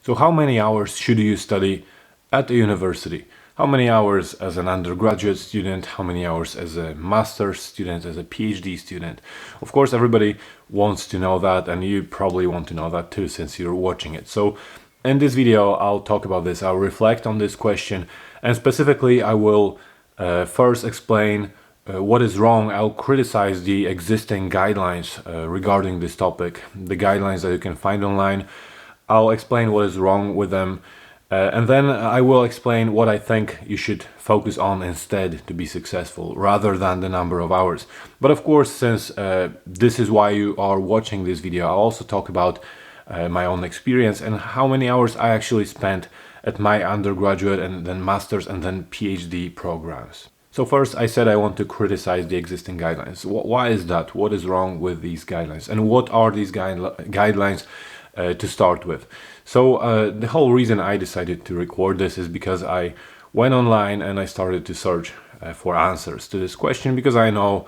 So how many hours should you study at a university? How many hours as an undergraduate student? How many hours as a master's student, as a PhD student? Of course, everybody wants to know that, and you probably want to know that too since you're watching it. So in this video, I'll talk about this. I'll reflect on this question, and specifically, I will first explain what is wrong. I'll criticize the existing guidelines regarding this topic, the guidelines that you can find online. I'll explain what is wrong with them, and then I will explain what I think you should focus on instead to be successful, rather than the number of hours. But of course, since this is why you are watching this video, I'll also talk about my own experience and how many hours I actually spent at my undergraduate and then master's and then PhD programs. So first, I said I want to criticize the existing guidelines. Why is that? What is wrong with these guidelines? And what are these guidelines to start with? So the whole reason I decided to record this is because I went online and I started to search for answers to this question, because I know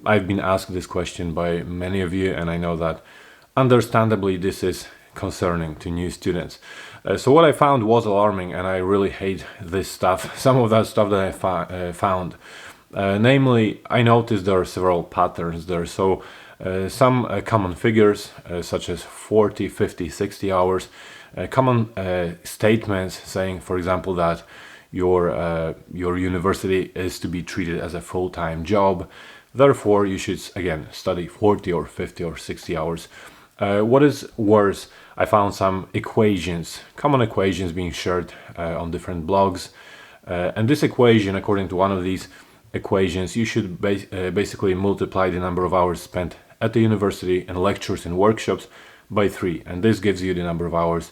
I've been asked this question by many of you, and I know that understandably this is concerning to new students. So what I found was alarming, and I really hate this stuff, some of that stuff that I found. Namely, I noticed there are several patterns there. So some common figures such as 40, 50, 60 hours, common statements saying, for example, that your university is to be treated as a full-time job. Therefore, you should, again, study 40 or 50 or 60 hours. What is worse, I found some equations, common equations being shared on different blogs. And this equation, according to one of these equations, you should basically multiply the number of hours spent at the university in lectures and workshops by 3. And this gives you the number of hours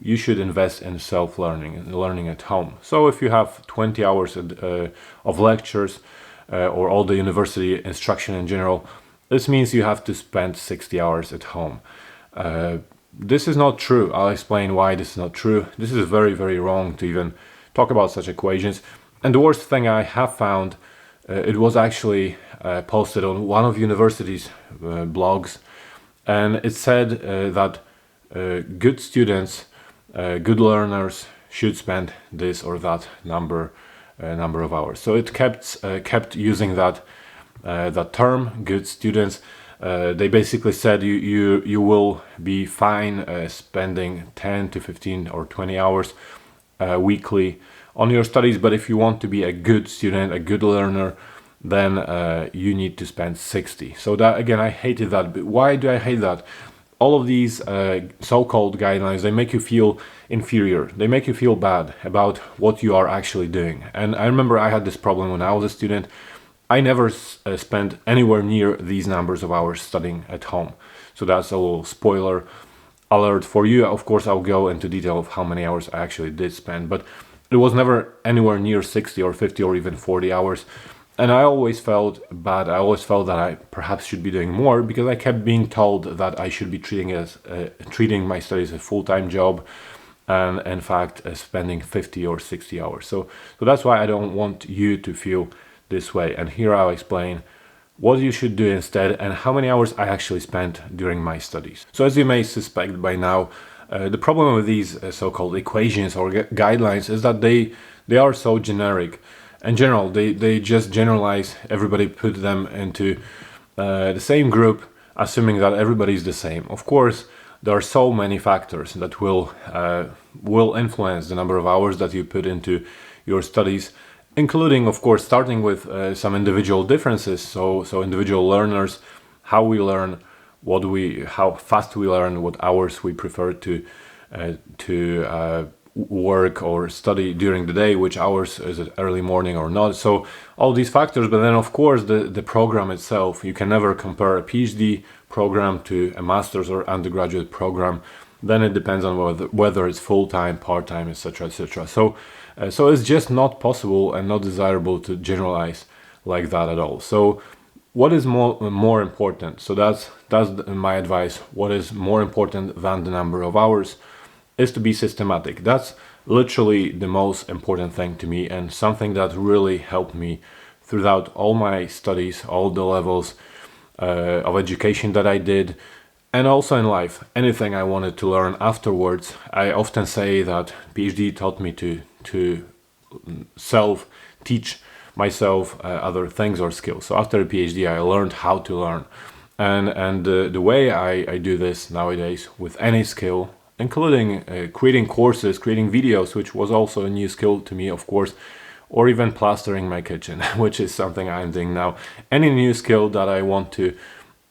you should invest in self-learning and learning at home. So if you have 20 hours of lectures or all the university instruction in general, this means you have to spend 60 hours at home. This is not true. I'll explain why this is not true. This is very, very wrong to even talk about such equations. And the worst thing I have found, it was actually posted on one of university's blogs, and it said that good students, good learners should spend this or that number of hours. So it kept using that term, good students. They basically said you will be fine spending 10 to 15 or 20 hours weekly on your studies, but if you want to be a good student, a good learner, then you need to spend 60. So that, again, I hated that. But why do I hate that? All of these so-called guidelines, they make you feel inferior. They make you feel bad about what you are actually doing. And I remember I had this problem when I was a student. I never spent anywhere near these numbers of hours studying at home. So that's a little spoiler alert for you. Of course, I'll go into detail of how many hours I actually did spend, but it was never anywhere near 60 or 50 or even 40 hours. And I always felt bad. I always felt that I perhaps should be doing more, because I kept being told that I should be treating my studies as a full-time job, and in fact spending 50 or 60 hours. So that's why I don't want you to feel this way. And here I'll explain what you should do instead and how many hours I actually spent during my studies. So as you may suspect by now, the problem with these so-called equations or guidelines is that they are so generic. In general, they just generalize everybody, put them into the same group, assuming that everybody's the same. Of course, there are so many factors that will influence the number of hours that you put into your studies, including, of course, starting with some individual differences. So individual learners, how we learn, how fast we learn, what hours we prefer to work or study during the day, which hours, is it early morning or not. So all these factors, but then of course the program itself, you can never compare a PhD program to a master's or undergraduate program. Then it depends on whether it's full-time, part-time, etc., etc. So it's just not possible and not desirable to generalize like that at all. So what is more important? So that's my advice. What is more important than the number of hours is to be systematic. That's literally the most important thing to me, and something that really helped me throughout all my studies, all the levels of education that I did, And also in life, anything I wanted to learn afterwards, I often say that PhD taught me to self teach myself other things or skills. So after a PhD, I learned how to learn, and the way I do this nowadays with any skill, including creating courses, creating videos, which was also a new skill to me, of course, or even plastering my kitchen, which is something I'm doing now. Any new skill that I want to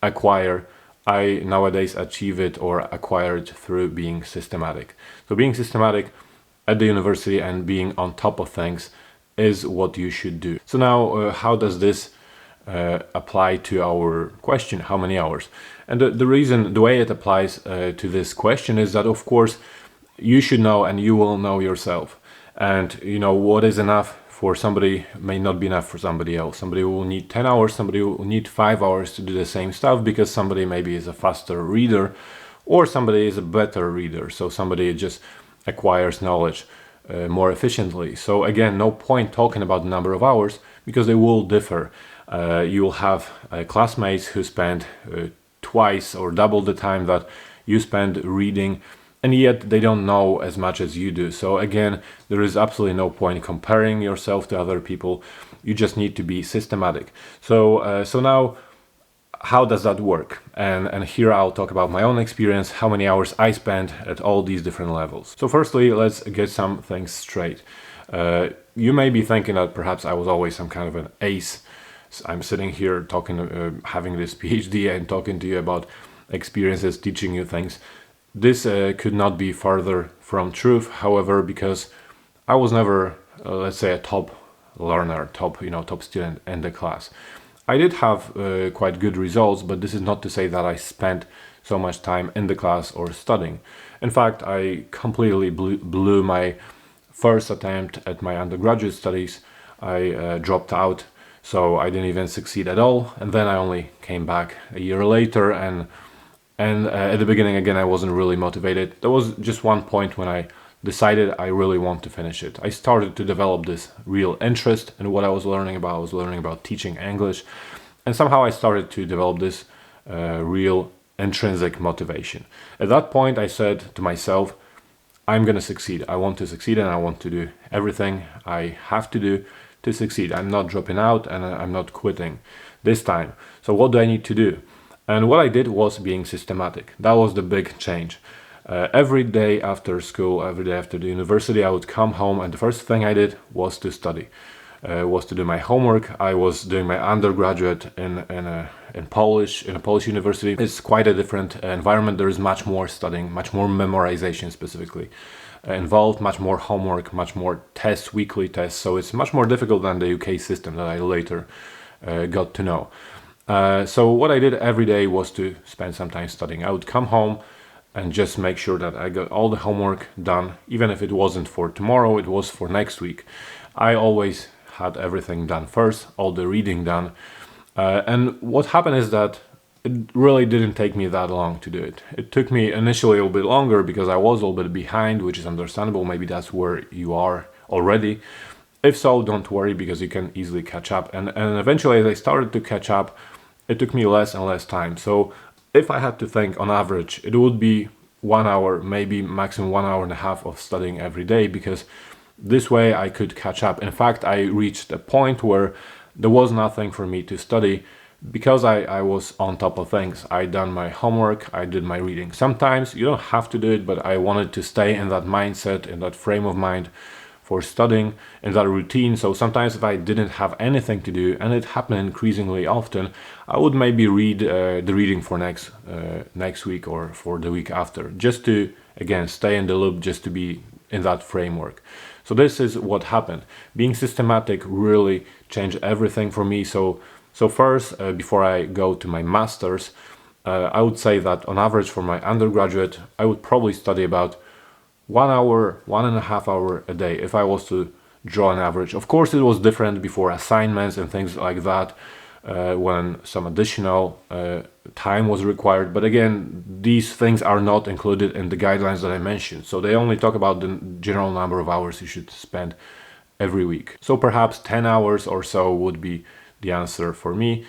acquire, I nowadays achieve it or acquire it through being systematic. So being systematic at the university and being on top of things is what you should do. So now, how does this apply to our question, how many hours? And the way it applies to this question is that, of course, you should know and you will know yourself. And you know what is enough for somebody may not be enough for somebody else. Somebody will need 10 hours, somebody will need 5 hours to do the same stuff because somebody maybe is a faster reader or somebody is a better reader. So somebody just acquires knowledge more efficiently. So again, no point talking about the number of hours because they will differ. You will have classmates who spend twice or double the time that you spend reading, and yet they don't know as much as you do. So again, there is absolutely no point comparing yourself to other people. You just need to be systematic. So now, how does that work? And here I'll talk about my own experience, how many hours I spent at all these different levels. So firstly, let's get some things straight. You may be thinking that perhaps I was always some kind of an ace. I'm sitting here talking, having this PhD and talking to you about experiences, teaching you things. This could not be farther from truth, however, because I was never, let's say, a top learner, top student in the class. I did have quite good results, but this is not to say that I spent so much time in the class or studying. In fact, I completely blew my first attempt at my undergraduate studies. I dropped out, so I didn't even succeed at all, and then I only came back a year later, and at the beginning, again, I wasn't really motivated. There was just one point when I decided I really want to finish it. I started to develop this real interest in what I was learning about. I was learning about teaching English, and somehow I started to develop this real intrinsic motivation. At that point, I said to myself, I'm going to succeed. I want to succeed, and I want to do everything I have to do to succeed. I'm not dropping out, and I'm not quitting this time. So what do I need to do? And what I did was being systematic. That was the big change. Every day after school, every day after the university, I would come home, and the first thing I did was to study, was to do my homework. I was doing my undergraduate in a Polish university. It's quite a different environment. There is much more studying, much more memorization specifically involved, much more homework, much more tests, weekly tests. So it's much more difficult than the UK system that I later got to know. So what I did every day was to spend some time studying. I would come home and just make sure that I got all the homework done, even if it wasn't for tomorrow, it was for next week. I always had everything done first, all the reading done. And what happened is that it really didn't take me that long to do it. It took me initially a little bit longer because I was a little bit behind, which is understandable. Maybe that's where you are already. If so, don't worry because you can easily catch up. And eventually, as I started to catch up, it took me less and less time. So if I had to think on average, it would be 1 hour, maybe maximum 1 hour and a half of studying every day, because this way I could catch up. In fact, I reached a point where there was nothing for me to study because I was on top of things. I done my homework, I did my reading. Sometimes you don't have to do it, but I wanted to stay in that mindset, in that frame of mind for studying, in that routine. So sometimes if I didn't have anything to do, and it happened increasingly often, I would maybe read the reading for next week or for the week after, just to, again, stay in the loop, just to be in that framework. So this is what happened. Being systematic really changed everything for me. So first, before I go to my master's, I would say that on average for my undergraduate, I would probably study about 1 hour, 1.5 hours a day if I was to draw an average. Of course, it was different before assignments and things like that, when some additional time was required. But again, these things are not included in the guidelines that I mentioned. So they only talk about the general number of hours you should spend every week. So perhaps 10 hours or so would be the answer for me.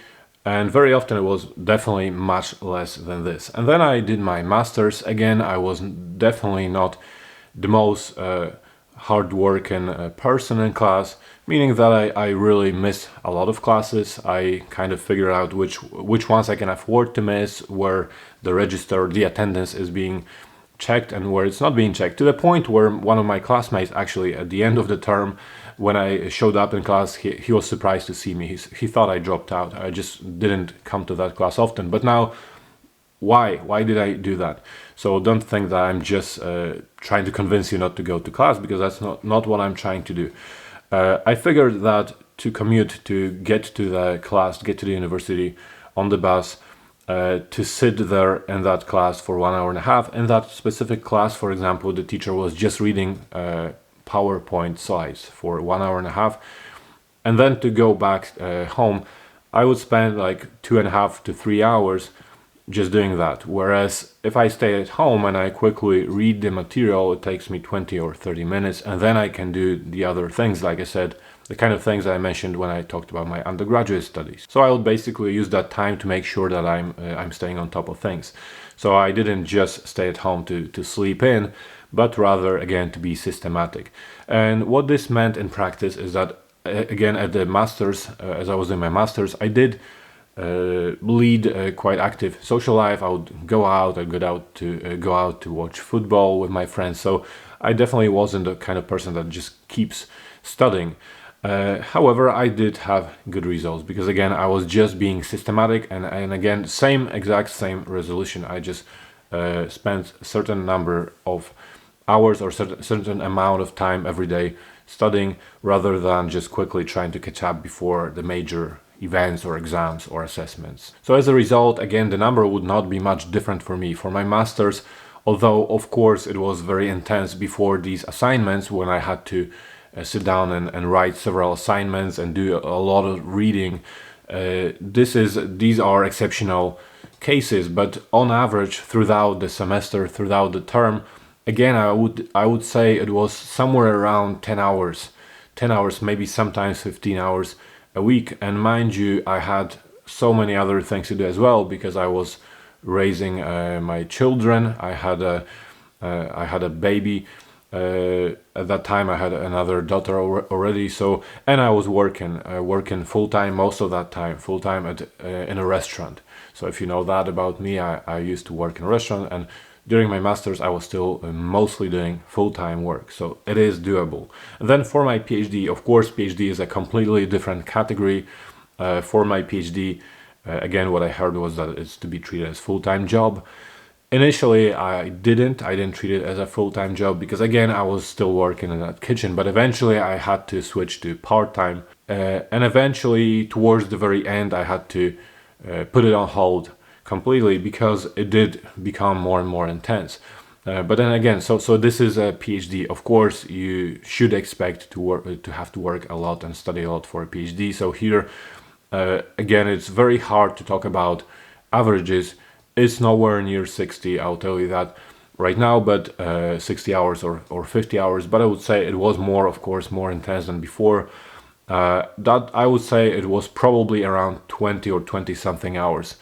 And very often it was definitely much less than this. And then I did my master's. Again, I was definitely not the most hard-working person in class, meaning that I really missed a lot of classes. I kind of figured out which ones I can afford to miss, where the register, the attendance is being checked and where it's not being checked, to the point where one of my classmates actually at the end of the term, when I showed up in class, he was surprised to see me. He thought I dropped out. I just didn't come to that class often. But now, why did I do that? So don't think that I'm just trying to convince you not to go to class, because that's not what I'm trying to do. I figured that to commute, to get to the class, get to the university on the bus, to sit there in that class for 1 hour and a half. In that specific class, for example, the teacher was just reading PowerPoint slides for 1 hour and a half. And then to go back home, I would spend like 2.5 to 3 hours just doing that. Whereas if I stay at home and I quickly read the material, it takes me 20 or 30 minutes, and then I can do the other things, like I said, the kind of things I mentioned when I talked about my undergraduate studies. So I will basically use that time to make sure that I'm staying on top of things. So I didn't just stay at home to sleep in, but rather, again, to be systematic. And what this meant in practice is that, again, at the master's, as I was doing my master's, I did lead a quite active social life. I would go out. I'd go out to watch football with my friends. So I definitely wasn't the kind of person that just keeps studying. However, I did have good results because, again, I was just being systematic, and again, same resolution. I just spent a certain number of hours or certain amount of time every day studying, rather than just quickly trying to catch up before the major events or exams or assessments. So as a result, again, the number would not be much different for me. For my master's, although of course it was very intense before these assignments, when I had to sit down and write several assignments and do a lot of reading. These are exceptional cases, but on average throughout the semester, throughout the term, again, I would say it was somewhere around 10 hours, maybe sometimes 15 hours a week. And mind you, I had so many other things to do as well, because I was raising my children. I had a baby. At that time I had another daughter already, so, and I was working full-time, most of that time full-time in a restaurant. So if you know that about me, I used to work in a restaurant, and during my master's I was still mostly doing full-time work, so it is doable. And then for my PhD, of course, PhD is a completely different category. For my PhD, again, what I heard was that it's to be treated as full-time job. Initially, I didn't treat it as a full-time job because, again, I was still working in that kitchen. But eventually, I had to switch to part-time, and eventually, towards the very end, I had to put it on hold completely because it did become more and more intense. But then again, so this is a PhD. Of course, you should expect to have to work a lot and study a lot for a PhD. So here, again, it's very hard to talk about averages. It's nowhere near 60, I'll tell you that right now, but 60 hours or 50 hours. But I would say it was more, of course, more intense than before. That I would say it was probably around 20 or 20 something hours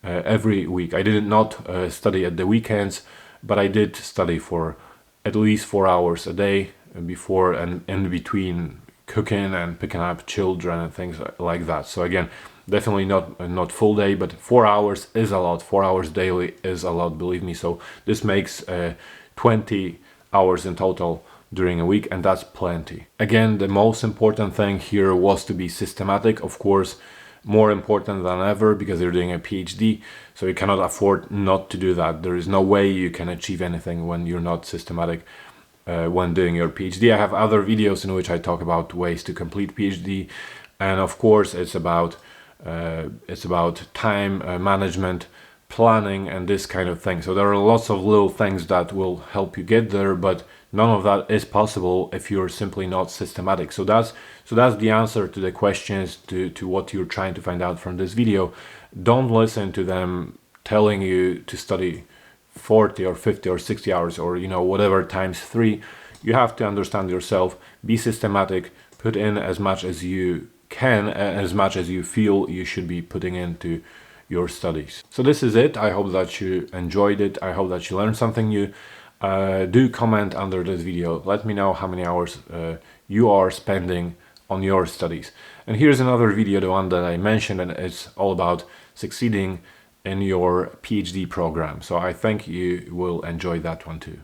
every week. I did not study at the weekends, but I did study for at least 4 hours a day before and in between cooking and picking up children and things like that. So again, definitely not full day, but 4 hours is a lot. 4 hours daily is a lot, believe me. So this makes 20 hours in total during a week, and that's plenty. Again, the most important thing here was to be systematic. Of course, more important than ever because you're doing a PhD, so you cannot afford not to do that. There is no way you can achieve anything when you're not systematic when doing your PhD. I have other videos in which I talk about ways to complete PhD, and of course it's about time management, planning, and this kind of thing. So there are lots of little things that will help you get there, but none of that is possible if you're simply not systematic. So that's the answer to the questions, to what you're trying to find out from this video. Don't listen to them telling you to study 40 or 50 or 60 hours or whatever times 3. You have to understand yourself, be systematic, put in as much as you can, as much as you feel you should be putting into your studies. So this is it. I hope that you enjoyed it. I hope that you learned something new. Do comment under this video. Let me know how many hours you are spending on your studies. And here's another video, the one that I mentioned, and it's all about succeeding in your PhD program. So I think you will enjoy that one too.